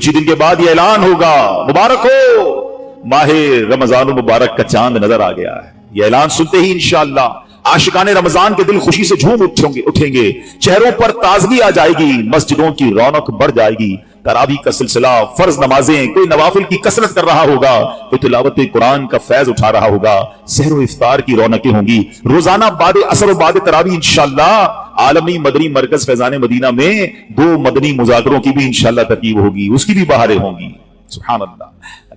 कुछ ही दिन के बाद ये ऐलान होगा, मुबारक हो, माहे रमजान मुबारक का चांद नजर आ गया है। ये ऐलान सुनते ही इंशाअल्लाह आशिकाने रमजान के दिल खुशी से झूम उठेंगे, चेहरों पर ताजगी आ जाएगी, मस्जिदों की रौनक बढ़ जाएगी। तरावी का सिलसिला, फर्ज नमाजें, कोई नवाफिल की कसरत कर रहा होगा, कोई तिलावत कुरान का फैज उठा रहा होगा, सहर व इफ्तार की रौनकें होंगी। रोजाना बाद असर व बाद तरावी इंशाअल्लाह आलमी मदनी मरकज फैजान मदीना में 2 मदनी मुजाकरों की भी इंशाअल्लाह तरकीब होगी, उसकी भी बहारें होंगी। सुभान अल्लाह।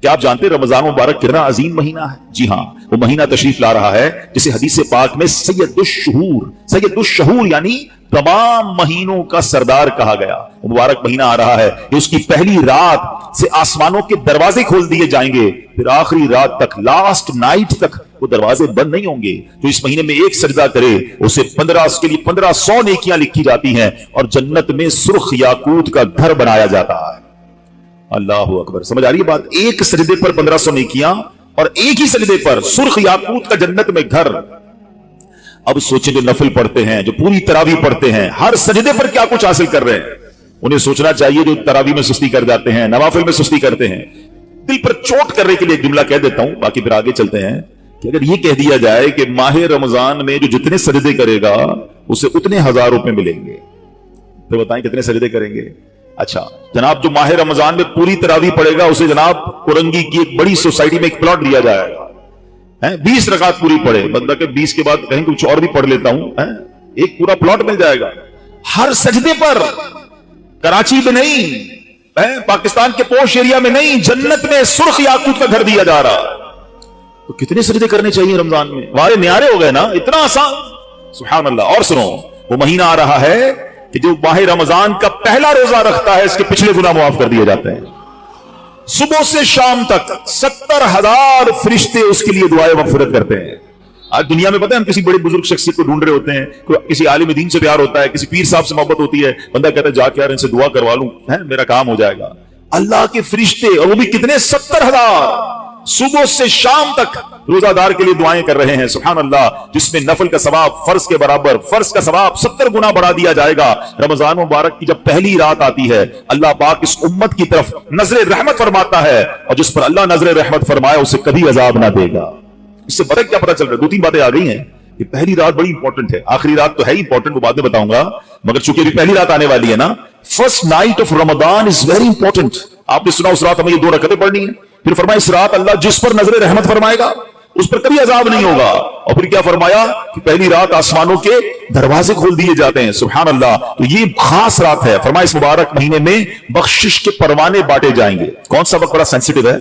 क्या आप जानते हैं रमजान मुबारक कितना अजीम महीना है? जी हाँ, वो महीना तशरीफ ला रहा है जिसे हदीस पाक में सैयदुश्शहूर यानी तमाम महीनों का सरदार कहा गया। मुबारक महीना आ रहा है कि उसकी पहली रात से आसमानों के दरवाजे खोल दिए जाएंगे, फिर आखिरी रात तक, लास्ट नाइट तक वो दरवाजे बंद नहीं होंगे। तो इस महीने में एक सजदा करे उसे 1500 नेकियां लिखी जाती हैं और जन्नत में सुर्ख याकूत का घर बनाया जाता है। अल्लाह अकबर। समझ आ रही है बात? एक सजदे पर 1500 नेकियां और एक ही सजदे पर सुर्ख याकूत का जन्नत में घर। अब सोचें जो नफल पढ़ते हैं, जो पूरी तरावी पढ़ते हैं, हर सजदे पर क्या कुछ हासिल कर रहे हैं। उन्हें सोचना चाहिए जो तरावी में सुस्ती कर जाते हैं, नवाफिल में सुस्ती करते हैं। दिल पर चोट करने के लिए एक जुमला कह देता हूं, बाकी फिर आगे चलते हैं, कि अगर यह कह दिया जाए कि माह रमजान में जो जितने सजदे करेगा उसे उतने 1000 रुपए मिलेंगे, तो बताएं कितने सजदे करेंगे? अच्छा जनाब, जो माह रमजान में पूरी तरावी पड़ेगा उसे जनाब कुरंगी की एक बड़ी सोसाइटी में एक प्लॉट दिया जाएगा, 20 रकात पूरी पड़े, बंदा के 20 के बाद कहीं कुछ और भी पढ़ लेता हूं, एक पूरा प्लॉट मिल जाएगा हर सजदे पर। कराची में नहीं, पाकिस्तान के पोश एरिया में नहीं, जन्नत में सुर्ख याकूत का घर दिया जा रहा। तो कितने सजदे करने चाहिए रमजान में? वारे न्यारे हो गए ना, इतना आसान। सुभान अल्लाह। और सुनो, वो महीना आ रहा है कि जो माह रमजान का पहला रोजा रखता है इसके पिछले गुनाह माफ कर दिए जाते हैं। सुबह से शाम तक 70,000 फरिश्ते उसके लिए दुआए मगफिरत करते हैं। आज दुनिया में पता है हम किसी बड़े बुजुर्ग शख्सियत को ढूंढ रहे होते हैं, किसी आलिम दीन से प्यार होता है, किसी पीर साहब से मोहब्बत होती है, बंदा कहता है जाके यार इनसे दुआ करवा लूं, मेरा काम हो जाएगा। अल्लाह के फरिश्ते, और वो भी कितने, 70,000 सुबह से शाम तक रोजादार के लिए दुआएं कर रहे हैं। सुभान अल्लाह। जिसमें नफल का सवाब फर्ज के बराबर, फर्ज का सवाब 70 गुना बढ़ा दिया जाएगा। रमजान मुबारक की जब पहली रात आती है, अल्लाह पाक इस उम्मत की तरफ नजर रहमत फरमाता है, और जिस पर अल्लाह नजर रहमत फरमाए उसे कभी अजाब ना देगा। इससे बड़ा क्या पता चल रहा है? 2-3 बातें आ गई हैं कि पहली रात बड़ी इंपॉर्टेंट है, आखिरी रात तो है इंपॉर्टेंट, वो बाद में बताऊंगा, मगर चूंकि अभी पहली रात आने वाली है ना, first night of Ramzan is very important. आपने सुना उस रात हमें ये 2 रकअतें पढ़नी है, फिर फरमाया इस रात अल्लाह जिस पर नजर रहमत फरमाएगा उस पर कभी अजाब नहीं होगा, और फिर क्या फरमाया कि पहली रात आसमानों के दरवाजे खोल दिए जाते हैं। सुभान अल्लाह। तो ये खास रात है। फरमाया इस मुबारक महीने में बख्शिश के परवाने बांटे जाएंगे। कौन सा वक्त बड़ा सेंसिटिव है?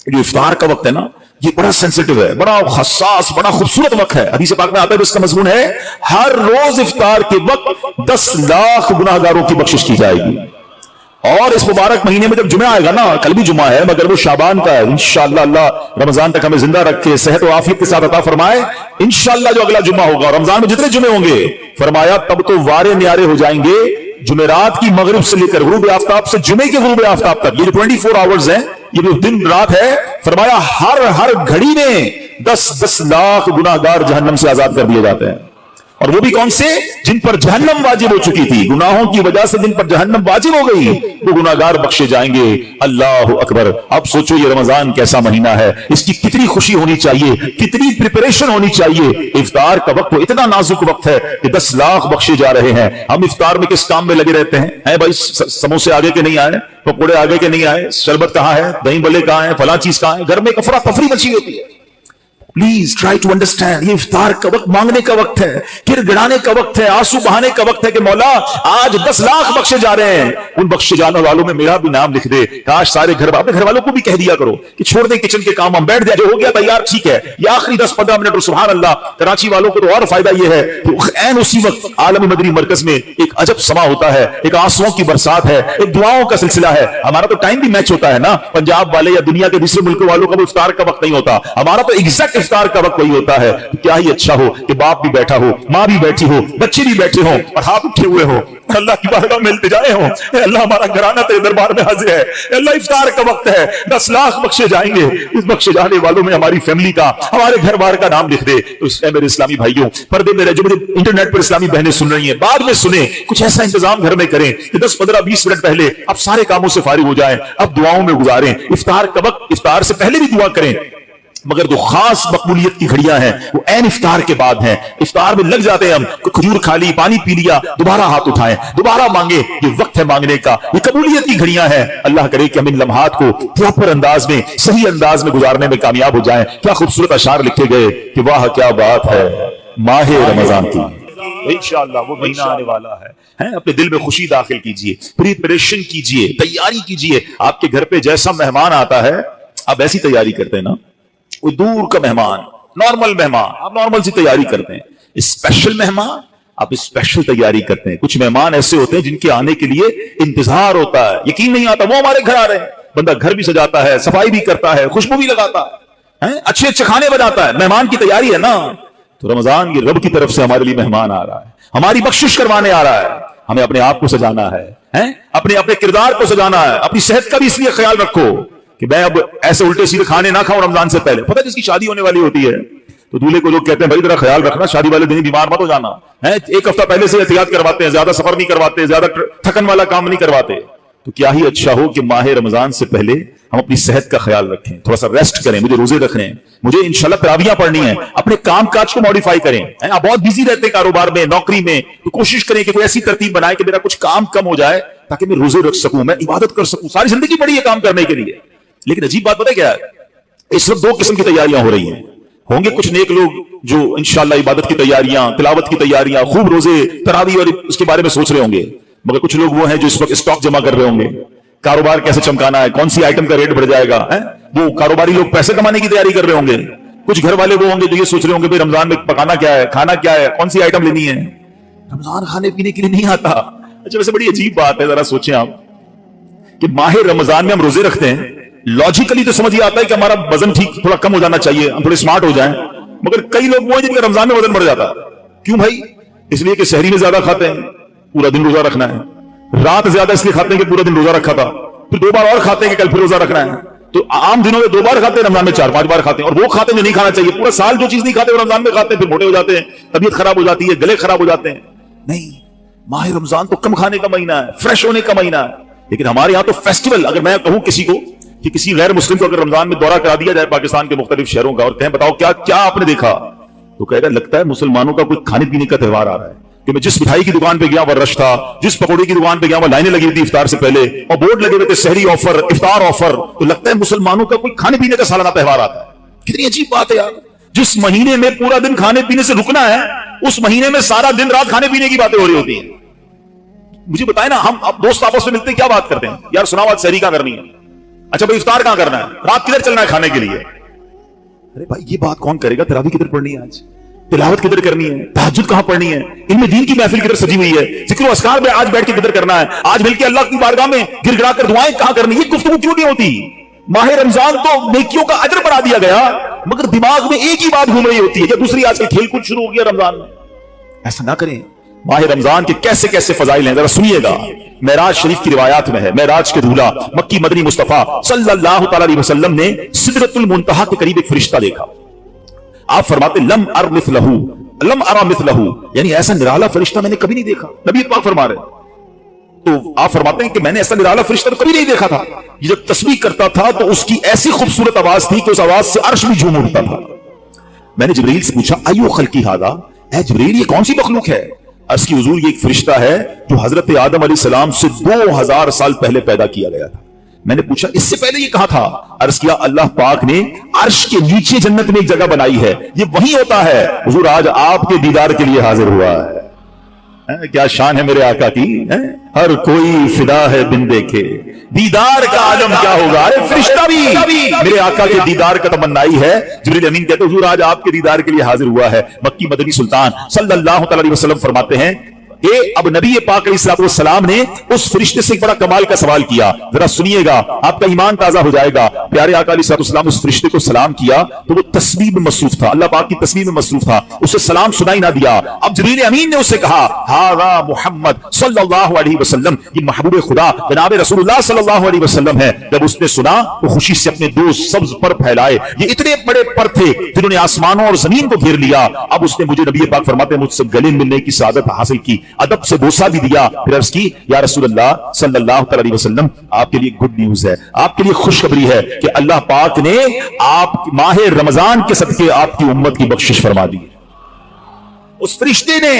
जो इफ्तार का वक्त है ना, ये बड़ा सेंसिटिव है, बड़ा हसास, बड़ा खूबसूरत वक्त है। हदीस पाक में आता है, इसका मजमून है हर रोज इफ्तार के वक्त 10 लाख गुनाहगारों की बख्शिश की जाएगी। और इस मुबारक महीने में जब जुमा आएगा ना, कल भी जुमा है मगर वो शाबान का है, इंशाअल्लाह अल्लाह रमजान तक हमें जिंदा रखे, सेहत और आफियत के साथ अता फरमाए। इंशाअल्लाह जो अगला जुमा होगा, रमजान में जितने जुमे होंगे, फरमाया तब तो वारे न्यारे हो जाएंगे। जुमेरात की मगरिब से लेकर गुरूब आफ्ताब से जुमे के गुरूब आफ्ताब तक, ये जो 24 आवर्स हैं, ये जो दिन रात है, फरमाया हर घड़ी में 10 लाख गुनाहगार जहन्नम से आजाद कर दिए जाते हैं। और वो भी कौन से? जिन पर जहन्नम वाजिब हो चुकी थी, गुनाहों की वजह से जिन पर जहन्नम वाजिब हो गई, वो गुनाहगार बख्शे जाएंगे। अल्लाह अकबर। अब सोचो ये रमजान कैसा महीना है, इसकी कितनी खुशी होनी चाहिए, कितनी प्रिपरेशन होनी चाहिए। इफ्तार का वक्त इतना नाजुक वक्त है कि 10 लाख बख्शे जा रहे हैं। हम इफ्तार में किस काम में लगे रहते हैं? भाई समोसे आगे के नहीं आए, पकौड़े आगे के नहीं आए, शरबत कहां है, दही बल्ले कहां है, फला चीज कहां है, घर में अफरा तफरी मची होती है। प्लीज ट्राई टू अंडरस्टैंड, ये इफ्तार का वक्त मांगने का वक्त है, गिड़गिड़ाने का वक्त है, आंसू बहाने का वक्त है कि मौला आज 10 लाख बख्शे जा रहे हैं, उन बख्शे जाने वालों में मेरा भी नाम लिख दे। काश सारे अपने घर वालों को भी कह दिया करो कि छोड़ दे किचन के काम, हम बैठ जाए, जो हो गया तैयार ठीक है, ये आखिरी 10-15 मिनट। और सुभान अल्लाह, कराची वालों को तो और फायदा ये है कि ऐन उसी वक्त आलमी मदनी मरकज में एक अजब समा होता है, एक आंसुओं की बरसात है, एक दुआओं का सिलसिला है। हमारा तो टाइम भी मैच होता है ना, पंजाब वाले या दुनिया के दूसरे मुल्क वालों का इफ्तार का वक्त नहीं होता, हमारा तो एग्जैक्ट इफ्तार का वक्त वही होता है। तो क्या ही अच्छा हो कि बाप भी बैठा हो, माँ भी बैठी हो, बच्चे भी बैठे हो और हाथ उठे हुए हो, अल्लाह की बारगाह में इल्तिजाए हो, अल्लाह हमारा घराना तेरे दरबार में हाजिर है, अल्लाह इफ्तार का वक्त है, 10 लाख बख्शे जाएंगे, इस बख्शे जाने वालों में हमारी फैमिली का, हमारे घर बार का नाम लिख दे। तो मेरे इस्लामी भाइयों, पर्दे में जो मुझे इंटरनेट पर इस्लामी बहनें सुन रही हैं, बाद में सुने, कुछ ऐसा इंतजाम घर में करें कि 10, 15, 20 मिनट पहले आप सारे कामों से फारिग हो जाएं, अब दुआओं में गुजारें। इफ्तार का वक्त, इफ्तार से पहले भी दुआ करें, मगर जो खास मकबूलियत की घड़ियां हैं वो ऐन इफ्तार के बाद हैं। इफ्तार में लग जाते हैं हम, खजूर खा ली, पानी पी लिया, दोबारा हाथ उठाएं, दोबारा मांगे, ये वक्त है मांगने का, ये कबूलियत की घड़ियां हैं। अल्लाह करे कि हम इन लम्हात को प्रॉपर अंदाज में, सही अंदाज में गुजारने में कामयाब हो जाएं। क्या खूबसूरत अशार लिखे गए कि वाह क्या बात है माह रमजान की। इंशाअल्लाह वो महीना आने वाला है, अपने दिल में खुशी दाखिल कीजिए, प्रिपरेशन कीजिए, तैयारी कीजिए। आपके घर पे जैसा मेहमान आता है आप ऐसी तैयारी करते हैं ना, कोई दूर का मेहमान, नॉर्मल मेहमान, आप नॉर्मल सी तैयारी करते हैं। स्पेशल मेहमान, आप स्पेशल तैयारी करते हैं। कुछ मेहमान ऐसे होते हैं जिनके आने के लिए इंतजार होता है, यकीन नहीं आता वो हमारे घर आ रहे हैं। बंदा घर भी सजाता है, सफाई भी करता है, खुशबू भी लगाता है, अच्छे अच्छे खाने बनाता है, मेहमान की तैयारी है ना। तो रमजान की रब की तरफ से हमारे लिए मेहमान आ रहा है, हमारी बख्शिश करवाने आ रहा है। हमें अपने आप को सजाना है, अपने अपने किरदार को सजाना है। अपनी सेहत का भी इसलिए ख्याल रखो कि मैं अब ऐसे उल्टे सीधे खाने ना खाऊं रमजान से पहले। पता है जिसकी शादी होने वाली होती है तो दूल्हे को लोग कहते हैं भाई जरा ख्याल रखना, शादी वाले दिन बीमार मत हो जाना है। एक हफ्ता पहले से एहतियात करवाते हैं, ज्यादा सफर नहीं करवाते, ज्यादा थकन वाला काम नहीं करवाते। तो क्या ही अच्छा हो कि माह रमजान से पहले हम अपनी सेहत का ख्याल रखें, थोड़ा सा रेस्ट करें। मुझे रोजे रखने हैं, मुझे इंशाल्लाह तरावियां पढ़नी है, अपने काम काज को मॉडिफाई करें। आप बहुत बिजी रहते हैं कारोबार में, नौकरी में, तो कोशिश करें कि कोई ऐसी तरतीब बनाए कि मेरा कुछ काम कम हो जाए ताकि मैं रोजे रख सकूं, मैं इबादत कर सकूं। सारी जिंदगी पड़ी है काम करने के लिए। लेकिन अजीब बात पता है क्या है, इस वक्त 2 किस्म की तैयारियां हो रही हैं। होंगे कुछ नेक लोग जो इंशाल्लाह इबादत की तैयारियां, तिलावत की तैयारियां, खूब रोजे, तरावी और उसके बारे में सोच रहे होंगे। मगर कुछ लोग वो हैं जो इस वक्त स्टॉक जमा कर रहे होंगे, कारोबार कैसे चमकाना है, कौन सी आइटम का रेट बढ़ जाएगा, वो कारोबारी लोग पैसे कमाने की तैयारी कर रहे होंगे। कुछ घर वाले वो होंगे जो ये सोच रहे होंगे भाई रमजान में पकाना क्या है, खाना क्या है, कौन सी आइटम लेनी है। रमजान खाने पीने के लिए नहीं आता। अच्छा वैसे बड़ी अजीब बात है, जरा सोचें आप कि माह रमजान में हम रोजे रखते हैं, लॉजिकली तो समझ ही आता है कि हमारा वजन ठीक थोड़ा कम हो जाना चाहिए, हम थोड़े स्मार्ट हो जाएं। मगर कई लोग वो हैं जिनका रमजान में वजन बढ़ जाता है। क्यों भाई? इसलिए कि सहरी में ज्यादा खाते हैं, पूरा दिन रोजा रखना है, रात ज्यादा इसलिए खाते हैं कि पूरा दिन रोजा रखा था, फिर 2 बार और खाते हैं कि कल फिर रोजा रखना है। तो आम दिनों में 2 बार खाते हैं, रमजान में 4-5 बार खाते हैं। और वो खाते हैं जो नहीं खाना चाहिए, पूरा साल जो चीज नहीं खाते वो रमजान में खाते हैं, फिर मोटे हो जाते हैं, तबीयत खराब हो जाती है, गले खराब हो जाते हैं। नहीं, माह रमजान तो कम खाने का महीना है, फ्रेश होने का महीना है। लेकिन हमारे यहाँ तो फेस्टिवल, अगर मैं कहूं किसी को कि किसी गैर मुस्लिम को अगर रमजान में दौरा करा दिया जाए पाकिस्तान के मुख्तलिफ शहरों का और कहें बताओ क्या क्या आपने देखा, तो कहेगा लगता है मुसलमानों का कोई खाने पीने का त्योहार आ रहा है। कि मैं जिस मिठाई की दुकान पे गया वह रश था, जिस पकौड़े की दुकान पे गया वह लाइनें लगी थी इफ्तार से पहले, और बोर्ड लगे हुए थे सहरी ऑफर, इफ्तार ऑफर। तो लगता है मुसलमानों का कोई खाने पीने का सालाना त्योहार आता है। कितनी अजीब बात है यार, जिस महीने में पूरा दिन खाने पीने से रुकना है उस महीने में सारा दिन रात खाने पीने की बातें हो रही होती है। मुझे बताए ना, हम अब दोस्त आपस में मिलते क्या बात करते हैं, यार सुनाओ आज सहरी कहां करनी है, अच्छा भाई इफ्तार कहां करना है, रात किधर चलना है खाने के लिए। अरे भाई ये बात कौन करेगा, तरावी किधर पढ़नी है, आज तिलावत किधर करनी है, तहज्जुद कहां पढ़नी है, इनमें दीन की महफिल किधर सजी हुई है, जिक्र व अस्कार में आज बैठ के किधर करना है, आज मिलकर अल्लाह की बारगाह में गिड़गिड़ा कर दुआएं कहां करनी, ये गुफ्तगू क्यों नहीं होती। माह रमजान तो नेकियों का अजर बढ़ा दिया गया, मगर दिमाग में एक ही बात घूम रही होती है, या दूसरी आजकल खेल कूद शुरू हो गया रमजान में। ऐसा ना करें। माह रमजान के कैसे कैसे फजाइल हैं, जरा सुनिएगा। मेराज शरीफ की रिवायात में है, मेराज के दूल्हा मक्की मदनी मुस्तफा सल्लल्लाहु अलैहि वसल्लम ने सिदरतुल मुंतहा के करीब एक फरिश्ता देखा। आप फरमाते लम अर मिथलहू, लम अरा मिथलहू, यानी ऐसा निराला फरिश्ता मैंने कभी नहीं देखा। नबी पाक फरमा रहे, तो आप फरमाते हैं कि मैंने ऐसा निराला फरिश्ता तो कभी नहीं देखा था। ये जब तस्बीह करता था तो उसकी ऐसी खूबसूरत आवाज थी कि उस आवाज से अर्श भी झूम उठता था। मैंने जिब्रील से पूछा अय्यु खल्की हादा, ऐ जिब्रील ये कौन सी मखलूक है। अर्ज की हुजूर ये एक फरिश्ता है जो हजरत आदम अलैहिस्सलाम से 2000 साल पहले पैदा किया गया था। मैंने पूछा इससे पहले ये कहा था। अर्ज किया अल्लाह पाक ने अर्श के नीचे जन्नत में एक जगह बनाई है, ये वही होता है। हुजूर आज आपके दीदार के लिए हाजिर हुआ है। क्या शान है मेरे आका की, हर कोई फिदा है बिन देखे, दीदार का आलम क्या होगा। अरे फरिश्ता भी मेरे आका के दीदार का तमन्नाई है। जिब्रील अमीन कहते हुजूर आज आपके दीदार के लिए हाजिर हुआ है। मक्की मदनी सुल्तान सल्लल्लाहु अलैहि वसल्लम फरमाते हैं کہ اب نبی پاک علیہ السلام نے اس فرشتے سے ایک بڑا کمال کا سوال کیا. ذرا سنیے گا, آپ کا ایمان تازہ ہو جائے گا. پیارے آقا علیہ السلام اس فرشتے کو سلام کیا تو وہ تسبیح میں مصروف تھا, اللہ پاک کی تسبیح میں مصروف تھا, اسے سلام سنائی نہ دیا. اب جبریل امین نے اسے کہا ہذا محمد صلی اللہ علیہ وسلم, یہ محبوب خدا جناب رسول اللہ صلی اللہ علیہ وسلم ہے. جب اس نے سنا تو خوشی سے اپنے دو سبز پر پھیلائے. یہ اتنے بڑے پر تھے جنہوں نے آسمانوں اور زمین کو گھیر لیا. اب اس نے مجھے نبی پاک فرماتے ہیں مجھ سے گلے ملنے کی سعادت حاصل کی, ادب سے بوسہ بھی دیا. پھر عرض کی یا رسول اللہ صلی اللہ علیہ وسلم, آپ کے لیے گڈ نیوز ہے, آپ کے لیے خوشخبری ہے کہ اللہ پاک نے آپ ماہ رمضان کے صدقے آپ کی امت کی بخشش فرما دی. اس فرشتے نے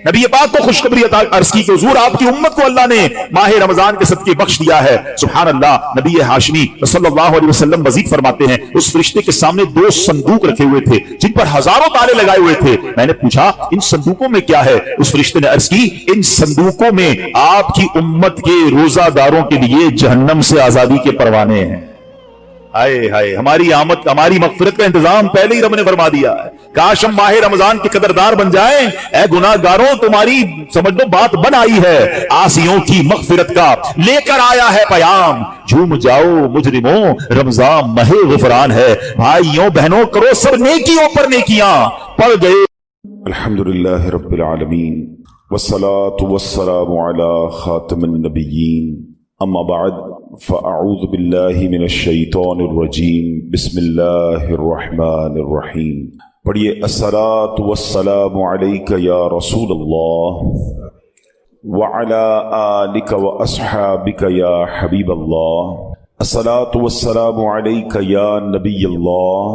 نبی پاک کو خوشخبری عرض کی کہ حضور آپ کی امت کو اللہ نے ماہ رمضان کے صدقے بخش دیا ہے. سبحان اللہ. نبی ہاشمی صلی اللہ علیہ وسلم مزید فرماتے ہیں اس فرشتے کے سامنے دو صندوق رکھے ہوئے تھے جن پر ہزاروں تالے لگائے ہوئے تھے. میں نے پوچھا ان صندوقوں میں کیا ہے؟ اس فرشتے نے عرض کی ان صندوقوں میں آپ کی امت کے روزہ داروں کے لیے جہنم سے آزادی کے پروانے ہیں. ہائے ہائے, ہماری آمد ہماری مغفرت کا انتظام پہلے ہی رب نے فرما دیا ہے. کاش ہم ماہ رمضان کے قدردار بن جائیں. اے گناہگاروں, تمہاری سمجھ لو بات بن آئی ہے. آسیوں کی مغفرت کا لے کر آیا ہے پیام. جھوم جاؤ مجرموں, رمضان ماہ غفران ہے. بھائیوں بہنوں, کرو سب نیکیوں پر نیکیاں پڑ گئے. الحمدللہ رب العالمین والصلاة والسلام علی خاتم النبیین. اما بعد فاعوذ باللہ من الشیطان الرجیم. بسم اللہ الرحمن الرحیم. پڑھیے الصلاة والسلام علیک یا رسول اللہ وعلی آلک واصحابک یا حبیب اللہ. الصلاة والسلام علیک یا نبی اللہ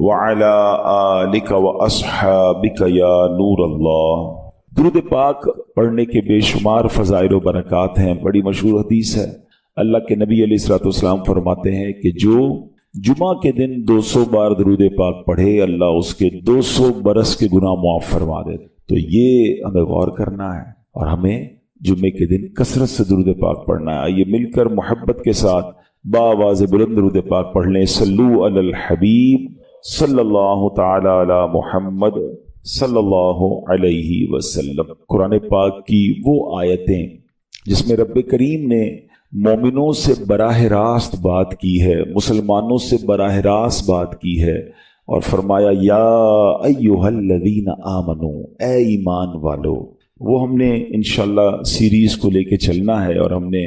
وعلی آلک واصحابک یا نور اللہ. درود پاک پڑھنے کے بے شمار فضائل و برکات ہیں. بڑی مشہور حدیث ہے, اللہ کے نبی علیہ الصلوۃ والسلام فرماتے ہیں کہ جو جمعہ کے دن 200 بار درود پاک پڑھے اللہ اس کے 200 برس کے گناہ معاف فرما دے. تو یہ ہمیں غور کرنا ہے اور ہمیں جمعے کے دن کثرت سے درود پاک پڑھنا ہے. آئیے مل کر محبت کے ساتھ باواز بلند درود پاک پڑھ لیں. صلو علی الحبیب صلی اللہ تعالی علی محمد صلی اللہ علیہ وسلم. قرآن پاک کی وہ آیتیں جس میں رب کریم نے مومنوں سے براہ راست بات کی ہے, مسلمانوں سے براہ راست بات کی ہے اور فرمایا یا ایھا الذین آمنو, اے ایمان والو. وہ ہم نے انشاءاللہ سیریز کو لے کے چلنا ہے اور ہم نے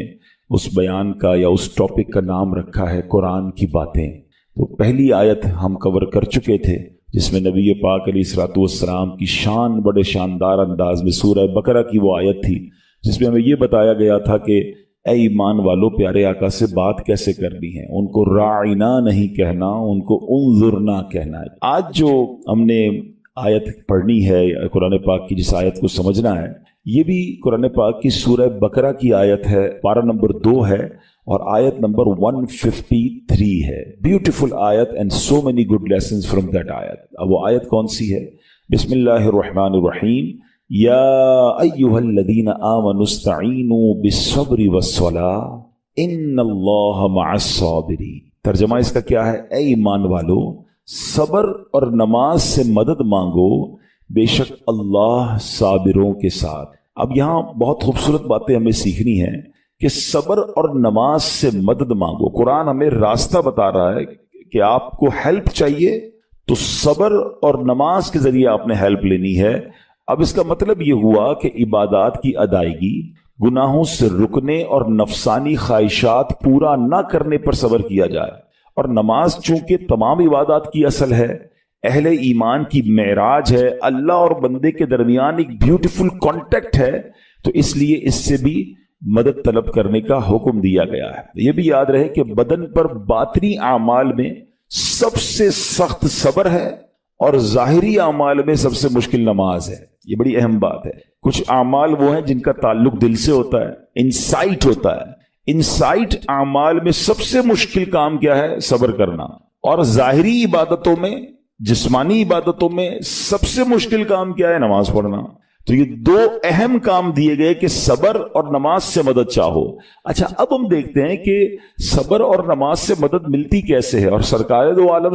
اس بیان کا یا اس ٹاپک کا نام رکھا ہے قرآن کی باتیں. تو پہلی آیت ہم کور کر چکے تھے جس میں نبی پاک علیہ الصلوۃ والسلام کی شان بڑے شاندار انداز میں سورہ بقرہ کی وہ آیت تھی جس میں ہمیں یہ بتایا گیا تھا کہ اے ایمان والو, پیارے آقا سے بات کیسے کرنی ہے. ان کو راعنا نہیں کہنا, ان کو انظرنا کہنا ہے. آج جو ہم نے آیت پڑھنی ہے قرآن پاک کی, جس آیت کو سمجھنا ہے, یہ بھی قرآن پاک کی سورہ بقرہ کی آیت ہے. پارہ نمبر 2 ہے اور آیت نمبر 153 ہے. بیوٹیفل آیت and so many good lessons from that آیت. اب وہ آیت کون سی ہے؟ بسم اللہ الرحمن الرحیم. یا ایھا الذین آمنوا استعینوا بالصبر والصلاۃ ان اللہ مع الصابرین. ترجمہ اس کا کیا ہے؟ اے ایمان والو, صبر اور نماز سے مدد مانگو, بے شک اللہ صابروں کے ساتھ. اب یہاں بہت خوبصورت باتیں ہمیں سیکھنی ہیں کہ صبر اور نماز سے مدد مانگو. قرآن ہمیں راستہ بتا رہا ہے کہ آپ کو ہیلپ چاہیے تو صبر اور نماز کے ذریعے آپ نے ہیلپ لینی ہے. اب اس کا مطلب یہ ہوا کہ عبادات کی ادائیگی, گناہوں سے رکنے اور نفسانی خواہشات پورا نہ کرنے پر صبر کیا جائے. اور نماز چونکہ تمام عبادات کی اصل ہے, اہل ایمان کی معراج ہے, اللہ اور بندے کے درمیان ایک بیوٹیفل کانٹیکٹ ہے, تو اس لیے اس سے بھی مدد طلب کرنے کا حکم دیا گیا ہے. یہ بھی یاد رہے کہ بدن پر باطنی اعمال میں سب سے سخت صبر ہے اور ظاہری اعمال میں سب سے مشکل نماز ہے. یہ بڑی اہم بات ہے. کچھ اعمال وہ ہیں جن کا تعلق دل سے ہوتا ہے, انسائٹ ہوتا ہے. انسائٹ اعمال میں سب سے مشکل کام کیا ہے؟ صبر کرنا. اور ظاہری عبادتوں میں, جسمانی عبادتوں میں سب سے مشکل کام کیا ہے؟ نماز پڑھنا. تو یہ دو اہم کام دیے گئے کہ صبر اور نماز سے مدد چاہو. اچھا, اب ہم دیکھتے ہیں کہ صبر اور نماز سے مدد ملتی کیسے ہے. اور سرکار دو عالم